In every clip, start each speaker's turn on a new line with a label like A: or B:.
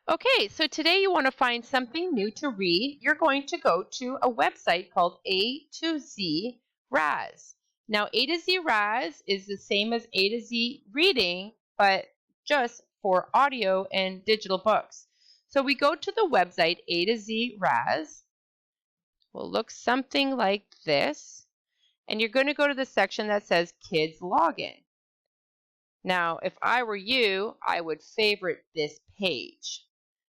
A: Okay, so today you want to find something new to read. You're going to go to a website called A to Z Raz. Now, A to Z Raz is the same as A to Z Reading, but just for audio and digital books. So we go to the website A to Z Raz. Will look something like this. And you're going to go to the section that says Kids Login. Now, if I were you, I would favorite this page.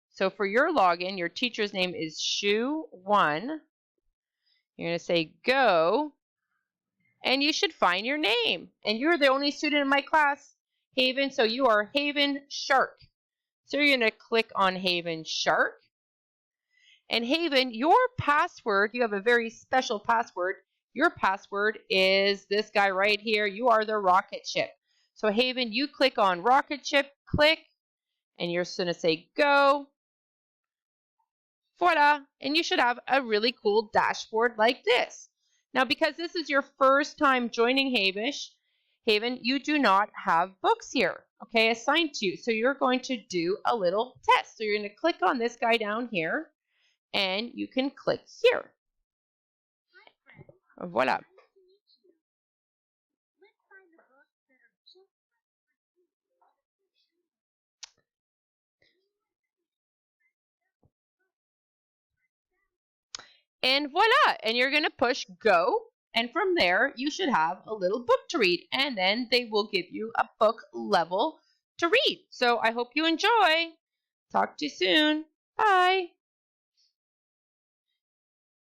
A: So for your login, your teacher's name is Shu1. You're going to say go, and you should find your name. And you're the only student in my class, Haven, so you are Haven Shark. So you're going to click on Haven Shark. And Haven, your password, you have a very special password. Your password is this guy right here. You are the rocket ship. So Haven, you click on rocket ship, click, and you're just going to say go. Voila, and you should have a really cool dashboard like this. Now, because this is your first time joining Haven, you do not have books here, okay, assigned to you. So you're going to do a little test. So you're going to click on this guy down here, and you can click here. Voila. And voila, and you're going to push go, and from there you should have a little book to read, and then they will give you a book level to read. So I hope you enjoy. Talk to you soon. Bye.